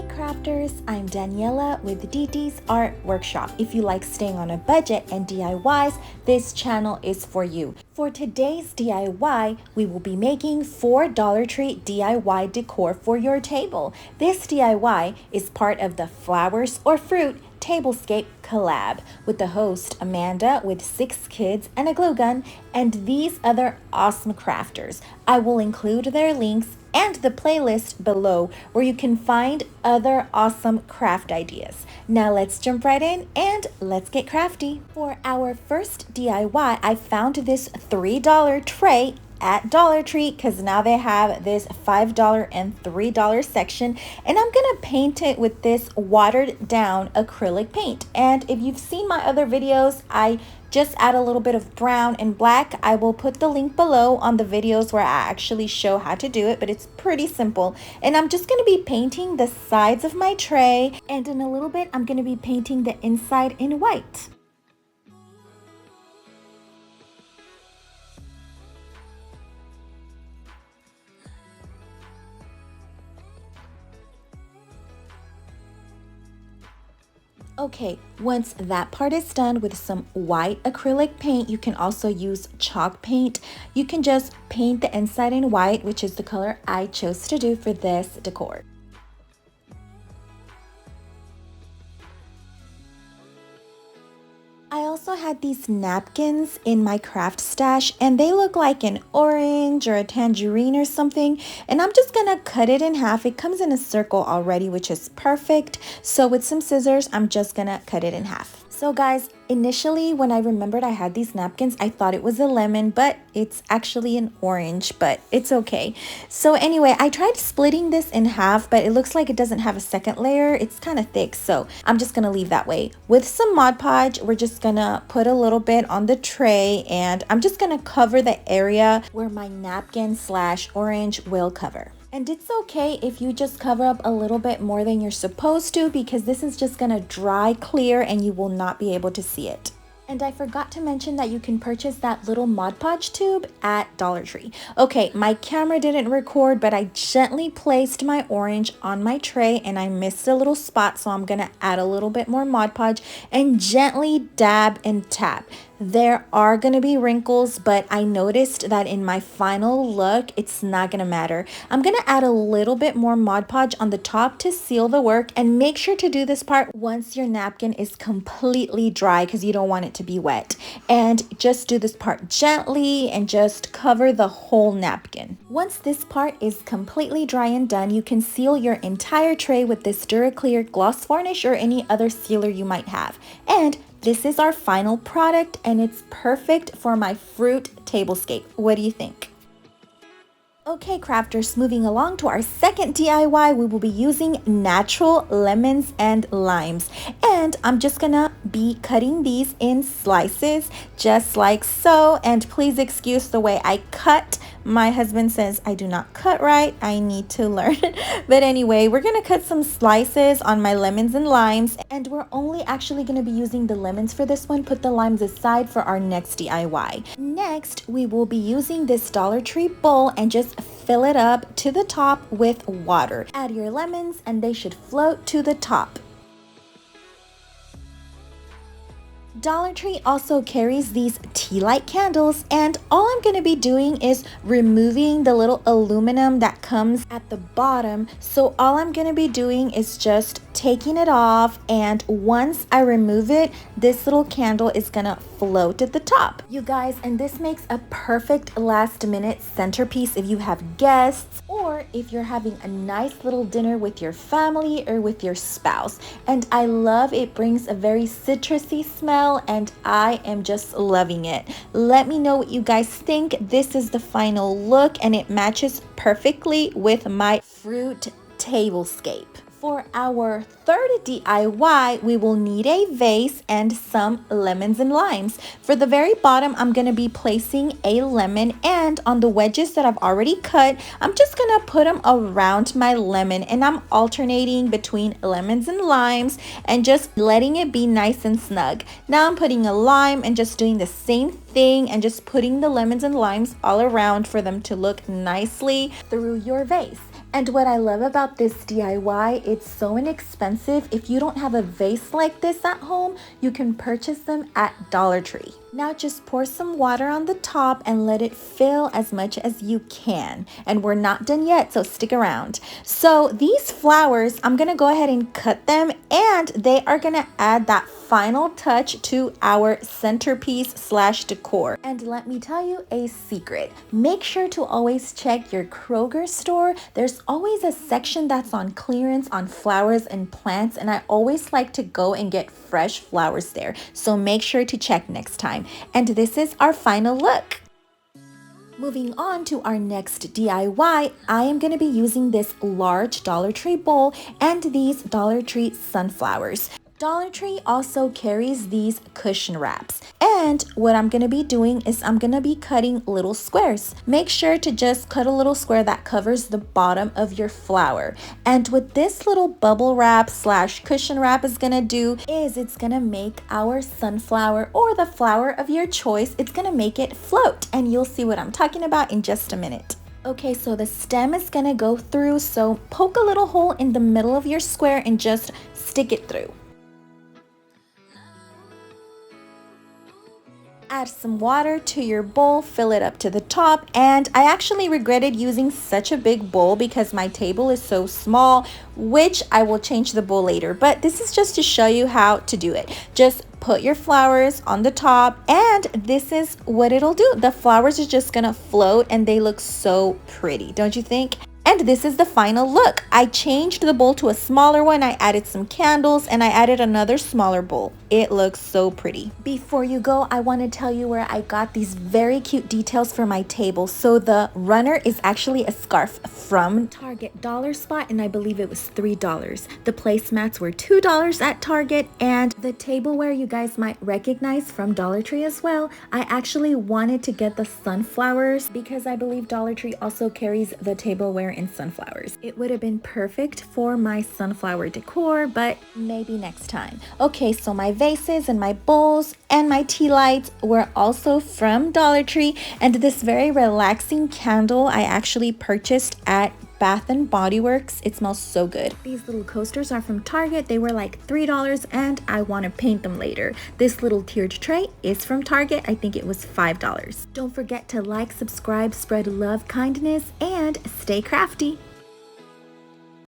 crafters, I'm Daniela with DD's Art Workshop. If you like staying on a budget and DIYs, this channel is for you. For today's DIY, we will be making 4 Dollar Tree DIY decor for your table. This DIY is part of the Flowers or Fruit Tablescape Collab with the host Amanda with 6 kids and a glue gun and these other awesome crafters. I will include their links and the playlist below where you can find other awesome craft ideas. Now let's jump right in and let's get crafty. For our first DIY, I found this $3 tray at Dollar Tree because now they have this $5 and $3 section, and I'm gonna paint it with this watered down acrylic paint. And if you've seen my other videos, I just add a little bit of brown and black. I will put the link below on the videos where I actually show how to do it, but it's pretty simple. And I'm just going to be painting the sides of my tray, and in a little bit I'm going to be painting the inside in white. Okay, once that part is done with some white acrylic paint, you can also use chalk paint. You can just paint the inside in white, which is the color I chose to do for this decor. I also had these napkins in my craft stash, and they look like an orange or a tangerine or something, and I'm just gonna cut it in half. It comes in a circle already, which is perfect. So with some scissors, I'm just gonna cut it in half. So guys, initially when I remembered I had these napkins, I thought it was a lemon, but it's actually an orange, but it's okay. So anyway, I tried splitting this in half, but it looks like it doesn't have a second layer. It's kind of thick, so I'm just gonna leave that way. With some Mod Podge, we're just gonna put a little bit on the tray, and I'm just gonna cover the area where my napkin / orange will cover. And it's okay if you just cover up a little bit more than you're supposed to, because this is just gonna dry clear and you will not be able to see it. And I forgot to mention that you can purchase that little Mod Podge tube at Dollar Tree. Okay, my camera didn't record, but I gently placed my orange on my tray and I missed a little spot, so I'm gonna add a little bit more Mod Podge and gently dab and tap. There are gonna be wrinkles, but I noticed that in my final look, it's not gonna matter. I'm gonna add a little bit more Mod Podge on the top to seal the work, and make sure to do this part once your napkin is completely dry because you don't want it to be wet. And just do this part gently and just cover the whole napkin. Once this part is completely dry and done, you can seal your entire tray with this DuraClear gloss varnish or any other sealer you might have. And this is our final product, and it's perfect for my fruit tablescape. What do you think? Okay, crafters, moving along to our second DIY, we will be using natural lemons and limes. And I'm just gonna be cutting these in slices, just like so. And please excuse the way I cut. My husband says I do not cut right. I need to learn. But anyway, we're gonna cut some slices on my lemons and limes. And we're only actually gonna be using the lemons for this one. Put the limes aside for our next DIY. Next, we will be using this Dollar Tree bowl and just fill it up to the top with water. Add your lemons and they should float to the top. Dollar Tree also carries these tea light candles, and all I'm going to be doing is removing the little aluminum that comes at the bottom. So all I'm going to be doing is just taking it off, and once I remove it, this little candle is going to float at the top. You guys, and this makes a perfect last minute centerpiece if you have guests, or if you're having a nice little dinner with your family or with your spouse. And I love it, brings a very citrusy smell, and I am just loving it. Let me know what you guys think. This is the final look, and it matches perfectly with my fruit tablescape. For our third DIY, we will need a vase and some lemons and limes. For the very bottom, I'm going to be placing a lemon, and on the wedges that I've already cut, I'm just going to put them around my lemon, and I'm alternating between lemons and limes and just letting it be nice and snug. Now I'm putting a lime and just doing the same thing and just putting the lemons and limes all around for them to look nicely through your vase. And what I love about this DIY, it's so inexpensive. If you don't have a vase like this at home, you can purchase them at Dollar Tree. Now just pour some water on the top and let it fill as much as you can. And we're not done yet, so stick around. So these flowers, I'm gonna go ahead and cut them, and they are gonna add that final touch to our centerpiece slash decor. And let me tell you a secret. Make sure to always check your Kroger store. There's always a section that's on clearance on flowers and plants, and I always like to go and get fresh flowers there. So make sure to check next time. And this is our final look. Moving on to our next DIY, I am going to be using this large Dollar Tree bowl and these Dollar Tree sunflowers. Dollar Tree also carries these cushion wraps. And what I'm going to be doing is I'm going to be cutting little squares. Make sure to just cut a little square that covers the bottom of your flower. And what this little bubble wrap slash cushion wrap is going to do is it's going to make our sunflower, or the flower of your choice, it's going to make it float. And you'll see what I'm talking about in just a minute. Okay, so the stem is going to go through, so poke a little hole in the middle of your square and just stick it through. Add some water to your bowl, fill it up to the top, and I actually regretted using such a big bowl because my table is so small, which I will change the bowl later, but this is just to show you how to do it. Just put your flowers on the top, and this is what it'll do. The flowers are just gonna float and they look so pretty, don't you think? And this is the final look. I changed the bowl to a smaller one. I added some candles and I added another smaller bowl. It looks so pretty. Before you go, I want to tell you where I got these very cute details for my table. So the runner is actually a scarf from Target Dollar Spot, and I believe it was $3. The placemats were $2 at Target, and the tableware you guys might recognize from Dollar Tree as well. I actually wanted to get the sunflowers because I believe Dollar Tree also carries the tableware in sunflowers. It would have been perfect for my sunflower decor, but maybe next time. Okay, so my vases and my bowls and my tea lights were also from Dollar Tree, and this very relaxing candle I actually purchased at Bath and Body Works. It smells so good. These little coasters are from Target. They were like $3 and I want to paint them later. This little tiered tray is from Target. I think it was $5. Don't forget to like, subscribe, spread love, kindness, and stay crafty.